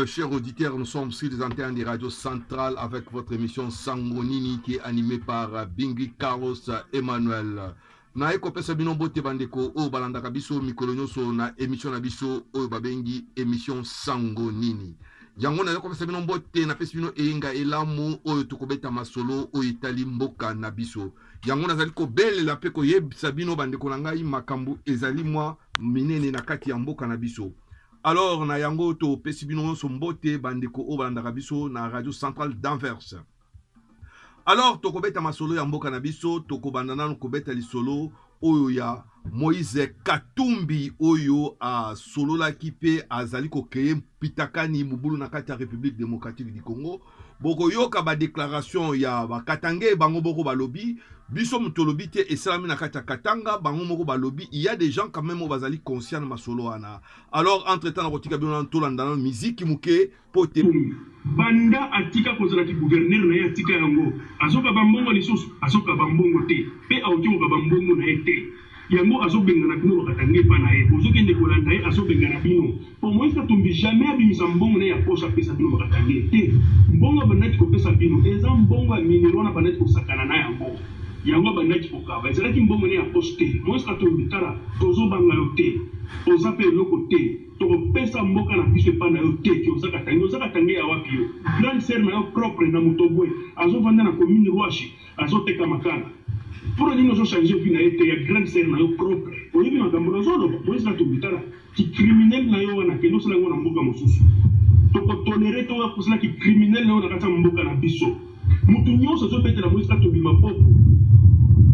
Chers auditeurs, nous sommes sur les antennes des radios centrales avec votre émission Sangonini qui est animée par Bingi Carlos Emmanuel. Na eko pesa bino bote bandeko o balanda kabiso mikolo nyonso na émission na biso o babengi émission Sangonini. Yango na eko pesa bino bote na pesa bino enga elamu o tokobeta masolo o itali mboka na biso. Yango na zali ko belle la pe ko yebisa bino bandeko na ngai makambu ezali mwa minene na kati ya mboka na biso. Alors, na yango to pesibino sombote bandeko o balanda biso na radio centrale d'Anvers. Alors, toko beta masolo ya mboka na biso, toko bandana no kobeta lisolo oyo ya Moïse Katumbi oyo a solo la kipe azali ko créer pitakani mubulu na kati ya République démocratique du Congo. Boko yoka ba déclaration ya ba Katange bango boko balobi biso mutolobi te esalami na kati ya Katanga bango moko balobi. Il y a des gens quand même bazali conscients na masolo ana. Alors entre-temps na kotika bino tolanda na musique muke pote banda atika kozala ki gouverneur na atika yango azoka bambongo lisusu azoka bambongo te pe autiko bambongo na ete yango azobenga na bino bakatange pa na ye ozokende kolanda ye azobenga na bino pour moi ça tombe jamais abimisa mbongo na ya posa pesa bino bakatange te mbongo banati ko pesa bino eza mbongo ya minero na banati ko sakana na yango yango banati ko kaba ezala ki mbongo na ya poste moi ça tombe tala tozobanga yo te ozape loko te toko pesa mboka na biso pa na yo te ki ozaka tange ya wapi yo grande sœur na yo propre na mutobwe azovanda na commune Rwashi azoteka makala pour dire nous changer vie na été ya grande sœur na yo propre oyebi makambo na zolo moise na tobitala ki criminel na yo wana kendo sala ngona mboka mosusu toko tolérer to kusala ki criminel na yo na kata mboka na biso mutu nyonso azobetela moise na tobima poko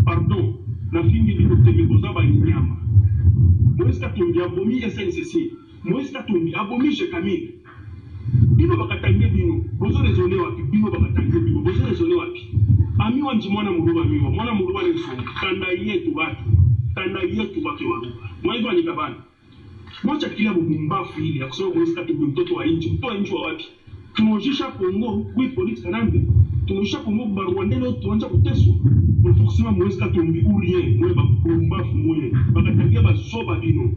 pardon na fingi bino temi kozaba nyama moise na tobi abomi SNCC moise na tobi abomi Jekamil bino bakatange bino bozo raisonner wapi bino bakatange bino bozo raisonner wapi ami wanji mwana muruba miwa mwana muruba ni mfungu tanda yetu watu waruba mwanzo wanika bana mwacha kila mbumbafu ili ya kusema mwezi katu mtoto wa inchi wa wapi tunojisha Kongo kui polisi kanambe tunojisha Kongo barwandele tuanja kuteswa kwa forcément mwezi katu mbi urien mwe mbumbafu mwe bakatangia bazoba bino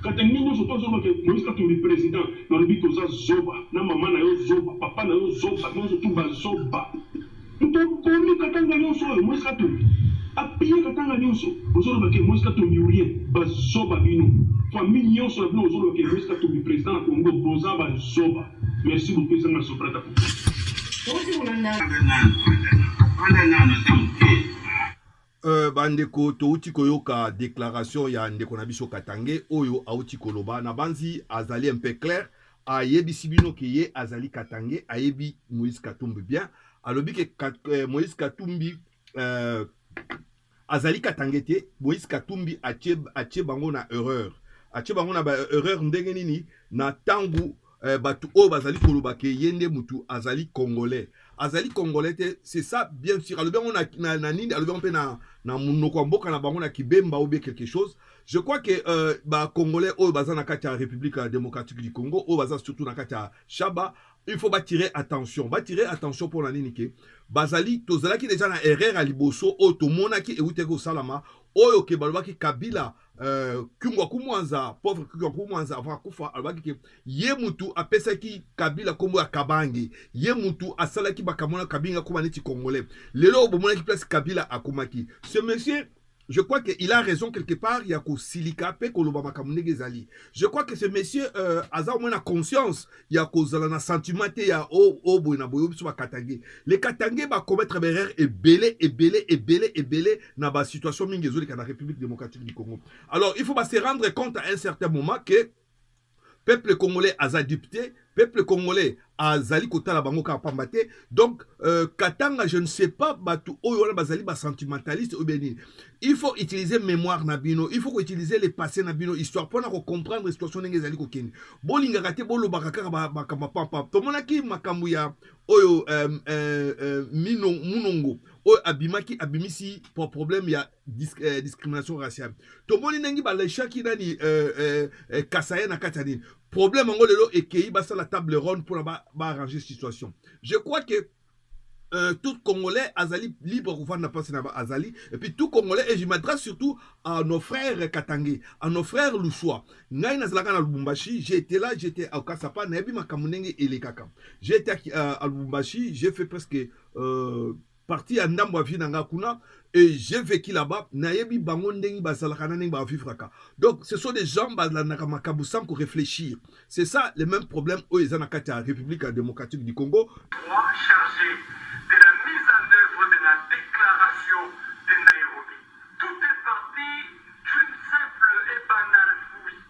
katangia nyo soto zoba ke mwezi katu mbi president na rubito za zoba na mama na yo zoba papa na yo zoba mwanzo tu bazoba Komi katanga nyonso oyo mwezi katumbi apiye katanga nyonso ozoloba ke mwezi katumbi urien bazoba bino famille nyonso na bino ozoloba ke mwezi katumbi président na Congo boza bazoba merci beaucoup ezanga soprata bandeko touti koyoka déclaration ya ndeko na biso Katange oyo auti koloba na banzi azali un peu clair ayebi sibino ke ye azali Katange ayebi Moïse Katumbi bien alobi ke Moïse Katumbi azali Katange te Moïse Katumbi atie bango na erreur erreur ndenge nini na tangu batu o bazali koloba ke yende mutu azali congolais te c'est ça bien sûr alobi bango na nini alobi bango pe na munoko mboka na bango na kibemba ou bien quelque chose. Je crois que congolais o baza na kati ya République démocratique du Congo o baza surtout na kati ya Shaba il faut tirer attention pour la nini ke bazali tozalaki déjà na erreur à liboso o to monaki e uteko salama oyo ke balobaki Kabila kungwa kumwanza pauvre kungwa kumwanza avant kufa alobaki ke ye mutu apesaki Kabila kombo ya Kabangi ye mutu asalaki bakamona Kabinga kuma neti congolais lelo bomonaki place Kabila akumaki ce monsieur. Je crois qu'il a raison quelque part. Il y a qu'au silika pe kolobama kamunege zali. Je crois que ce monsieur a au moins la conscience. Il y a qu'au zalana sentiment. Il y a au boy na boyo biso ba Katange. Les Katange ba commettre erreur et belé na ba situation mingezo de la République démocratique du Congo. Alors il faut se rendre compte à un certain moment que peuple congolais a adopté, peuple congolais a zali kota la bango ka pambate. Donc Katanga je ne sais pas batu oyo bazali ba sentimentaliste ou bien. Il faut utiliser mémoire nabino, il faut utiliser les passés nabino histoire pour comprendre la situation nenge zali kokeni. Bolinga kate bolo bakaka ba pampa. Tomonaki makambu ya oyo munongo oyo abimisi pour problème ya discrimination raciale. Tomoni nengi ba leshaki nani kasaya na katani. Problème ngo lelo ekei basa la table ronde pour ba arranger situation. Je crois que tout Congolais azali libre kufanda place na azali et puis tout Congolais et je m'adresse surtout à nos frères Katangé, à nos frères Luswa. Ngai nazalaka na Lubumbashi, j'étais là, j'étais à Kasapa, nayebi makamunenge et kaka. J'étais à Lubumbashi, j'ai fait presque partie à Ndambo Nanga kuna et j'ai vécu là-bas, nayebi bango ndengi bazalaka na ndengi ba vivre. Donc ce sont des gens bazalaka makabu sans réfléchir. C'est ça le même problème où ils ont à la République démocratique du Congo. Chargé de la mise en œuvre de la déclaration de Nairobi. Tout est parti d'une simple et banale fouille,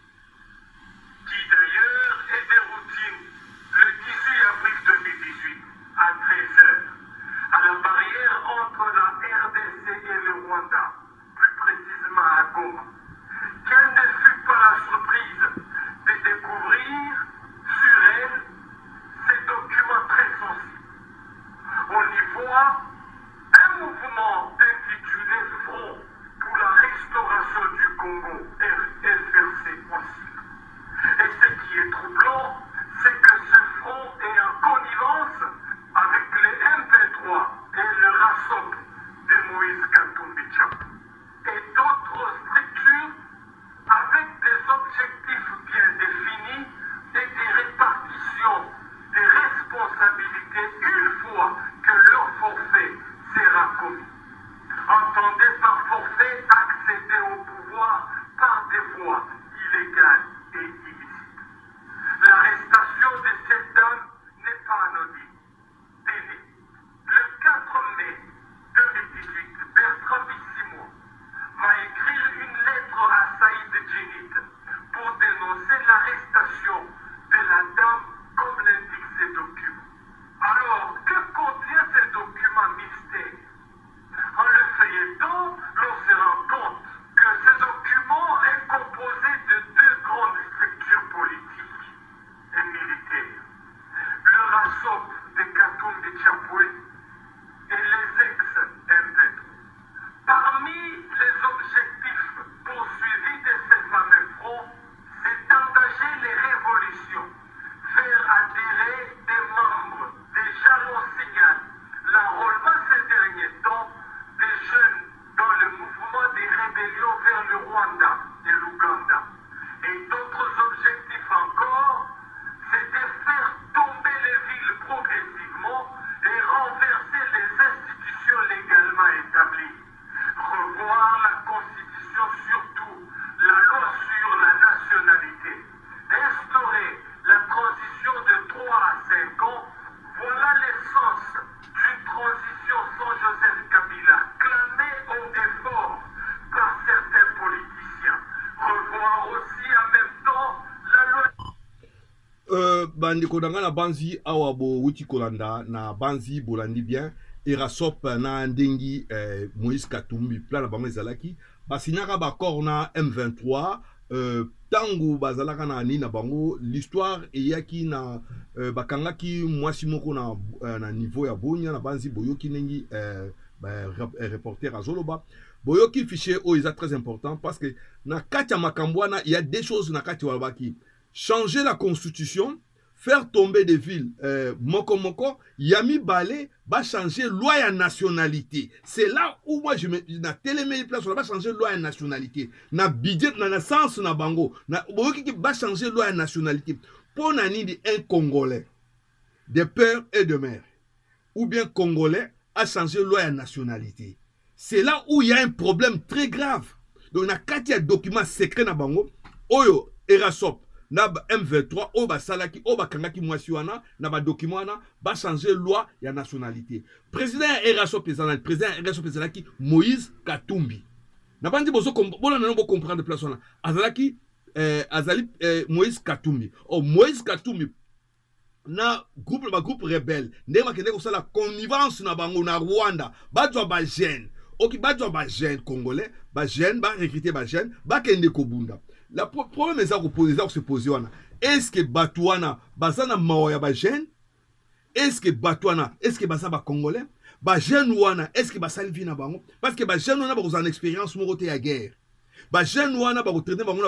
qui d'ailleurs est de routine le 18 avril 2018 à 13h, à la barrière entre la RDC et le Rwanda, plus précisément à Goma. Quelle ne fut pas la surprise de découvrir sur elle ces documents très sensibles. On y voit un mouvement intitulé Front pour la restauration du Congo, FRC aussi. Et ce qui est troublant, c'est que ce front est en connivence avec les M23 et le RASOP de Moïse Katumbi Tchapa et d'autres structures avec des objectifs bien définis et des répartitions des responsabilités une fois que leur forfait sera commis. Entendez par forfait accéder au pouvoir par des voies illégales et illicites. L'arrestation de cette dame n'est pas anodine. Tenez, le 4 mai 2018, Bertrand Bissimo va écrire une lettre à Saïd Djenit pour dénoncer l'arrestation de la dame comme l'indiquent ces documents. Alors, que contient ces documents mystères? En le feuilletant, l'on se rend compte que ce document est composé de deux grandes structures politiques et militaires. Le RASOP de Katumbi Tchapoué et les ex-M23. Parmi les objectifs poursuivis de ces fameux fronts, c'est d'engager les révolutions, faire adhérer des membres. Déjà l'on signale l'enrôlement ces derniers temps des jeunes dans le mouvement des rébellions vers le Rwanda et l'Ouganda. Et d'autres objectifs encore, c'est de faire tomber les villes progressivement et renverser les institutions légalement établies. Revoir la Constitution, surtout la loi sur la nationalité. Instaurer la transition de 3 à 5 ans. Voilà l'essence d'une transition sans Joseph Kabila, clamée au effort par certains politiciens. Revoir aussi en même temps la loi. Bandeko nanga na banzi awa bo wuti kolanda na banzi bolandi bien erasop na ndengi Moïse Katumbi plan na bango ezalaki basinyaka bakor na M23 tangu bazalaka na ni na bango l'histoire eyaki na bakangaki mwasi moko na niveau ya bonya na banzi boyoki nengi reporter azoloba boyoki fichier o est très important parce que na kati ya makambo wana il y a des choses na kati walabaki changer la constitution, faire tomber des villes moko yami balé va changer loi et nationalité. C'est là où moi je me na télémé place on va changer loi et nationalité. Na budget na naissance na bango na boki qui va changer loi et nationalité. Pour nani un Congolais de père et de mère ou bien Congolais a changé loi et nationalité. C'est là où il y a un problème très grave. Donc na kati ya document secret na bango oyo erasop na M23 o ba salaki o ba kangaki mwasi wana na ba document wana ba changer loi ya nationalité. Président Eraso président Moïse Katumbi. Na bandi bozo bona na bo comprendre place wana. Azalaki Moïse Katumbi. Oh Moïse Katumbi na groupe rebelle ndenge bakende ko sala connivence na bango na Rwanda bazwa ba jeune oki bazwa ba jeune congolais ba jeune ba recruter ba jeune ba kende ko bunda. Le problème est se poser. Est-ce que Batouana, Bazana Maoya Bajen? Est-ce que Batouana, est-ce que Bazaba Congolais? Bajen Wana, est-ce que Basal Vina Bango? Parce que Bajen Wana, vous en expérience, moroté à guerre. Bajen Wana, vous traînez Bango,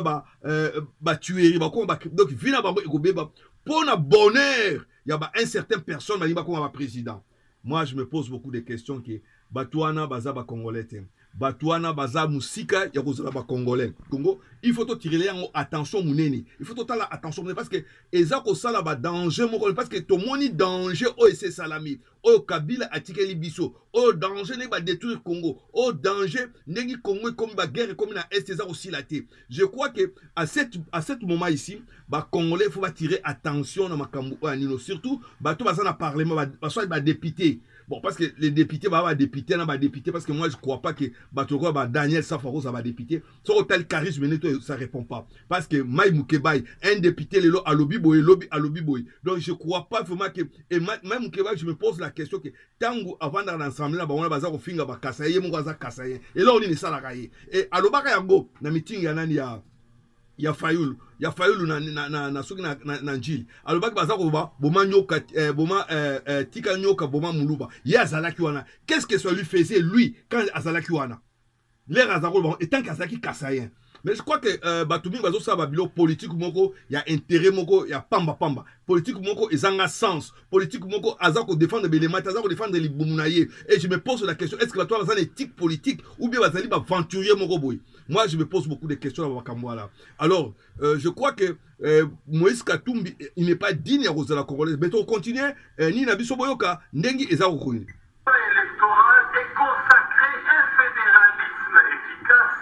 tuerie, donc Vina Bango et Gobeba. Pour le bonheur, il y a un certain personne, qui va président. moi je me pose beaucoup de questions que Batouana baza ba congolais te. Batouana baza musika ya kozala ba congolais. Congo, il faut tirer attention muneni. Il faut total attention parce que eza ko sala ba danger moko parce que to moni danger o ese salami. O Kabila atikeli biso. O danger ne ba détruire Congo. O danger nengi Congo comme ba guerre comme na est eza aussi la té. Je crois que à cet moment ici, ba congolais il faut tirer attention na makambo anino surtout bato baza na parlement ba soit ba député. Bon, parce que les députés, député parce que moi, je ne crois pas que Daniel Safaro, ça va député. Sur tel charisme, ça ne répond pas. Parce que Maï Moukebaï, un député, à lobby boy. Donc, je ne crois pas vraiment que. Et Maï Moukebaï, je me pose la question que, tant avant dans l'ensemble, on a besoin de faire un kassaye, et là, on est ça la et à l'obaka yango, na meeting, il y a Fayoul na soki na njili alobaki baza koba boma nyoka boma tika nyoka boma muluba ya azalaki wana qu'est-ce que ça lui faisait lui quand azalaki wana l'air azako bon étant qu'azalaki kasayen. Mais je crois que Batumi bazo sa babilo politique moko ya intérêt moko ya pamba politique moko ezanga sens politique moko azako défendre belema azako défendre libumunaye et je me pose la question est-ce que bato bazana éthique politique ou bien bazali ba aventurier moko boy. Moi je me pose beaucoup de questions à Wakamboala. Alors je crois que Moïse Katumbi il n'est pas digne à Rosala Congolaise mais on continue ni na biso boyoka ndengi ezako kuni. L'électoral est consacré un fédéralisme efficace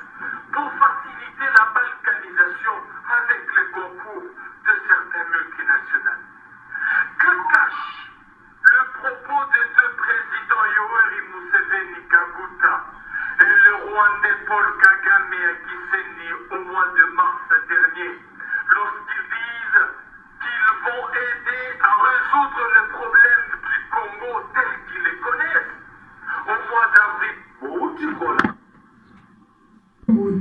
pour faciliter la balkanisation avec le concours de certaines multinationales. Que cache le propos des deux présidents Yoweri Museveni Kaguta et le Rwandais Paul Kagame à Gisenyi au mois de mars dernier lorsqu'ils disent qu'ils vont aider à résoudre le problème du Congo tel qu'ils les connaissent au mois d'avril?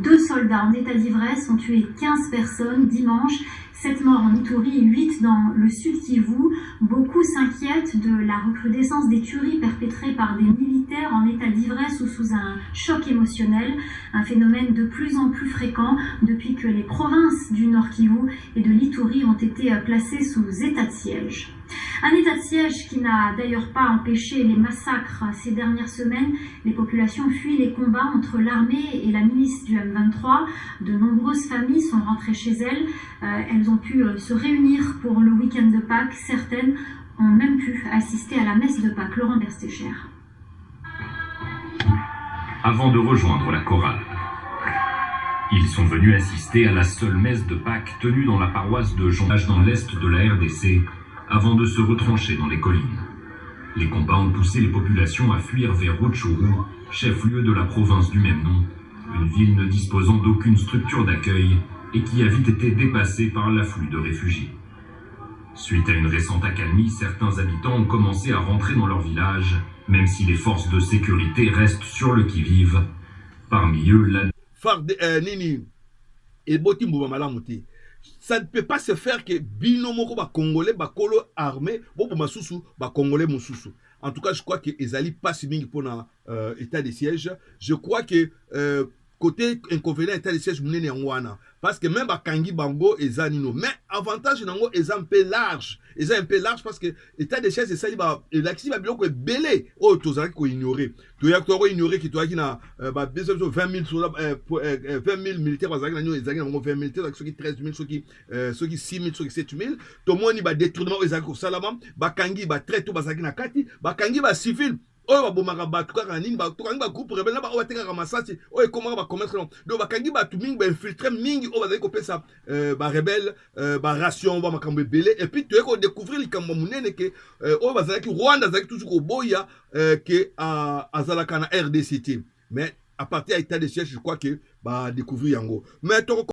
Deux soldats en état d'ivresse ont tué 15 personnes dimanche, 7 morts en Ituri et 8 dans le sud Kivu. Beaucoup s'inquiètent de la recrudescence des tueries perpétrées par des militaires en état d'ivresse ou sous un choc émotionnel, un phénomène de plus en plus fréquent depuis que les provinces du Nord Kivu et de l'Ituri ont été placées sous état de siège. Un état de siège qui n'a d'ailleurs pas empêché les massacres ces dernières semaines. Les populations fuient les combats entre l'armée et la milice du M23. De nombreuses familles sont rentrées chez elles. Elles ont pu se réunir pour le week-end de Pâques. Certaines ont même pu assister à la messe de Pâques. Laurent Berstécher. Avant de rejoindre la chorale, ils sont venus assister à la seule messe de Pâques tenue dans la paroisse de Jonage dans l'est de la RDC, avant de se retrancher dans les collines. Les combats ont poussé les populations à fuir vers Rutshuru, chef-lieu de la province du même nom, une ville ne disposant d'aucune structure d'accueil et qui a vite été dépassée par l'afflux de réfugiés. Suite à une récente accalmie, certains habitants ont commencé à rentrer dans leur village, même si les forces de sécurité restent sur le qui-vive. Parmi eux, la... Ça ne peut pas se faire que bino moko ba congolais ba kolo armé bo masusu ba congolais mususu. En tout cas, je crois que ezali pas si mingi pour état de siège. Je crois que côté inconvénient état de siège munene ngwana parce que même ba kangi bango ezanino mais avantage nango est un peu large. Ils un peu large parce que état de siège c'est ça ba l'axi ba biloko belé o tozaki ko ignorer. To yak to ignorer ki to aki na ba 20 000 20 000 militaires bazaki na nyo ezaki na 20 militaires ceux qui 13 000 ceux qui 6 000 ceux qui 7 000 to moni ba détournement ezaki ko salama ba kangi ba traite bazaki na kati ba kangi ba civil oyo babomaka bato kaka nini bakangi bagroupe rebelle na oyo batekaka masasi oyo ekomaka bacommerce donc bakangi bato mingi bainfiltre mingi oyo bazali kopesa barebelle baration bamakambo ebele et puis toyei kodécouvrir likambo monene ke oyo bazalaki Rwanda azalaki toujours koboya ke azalaka na RDC mais à partir ya état de siège je crois que badécouvrir yango mais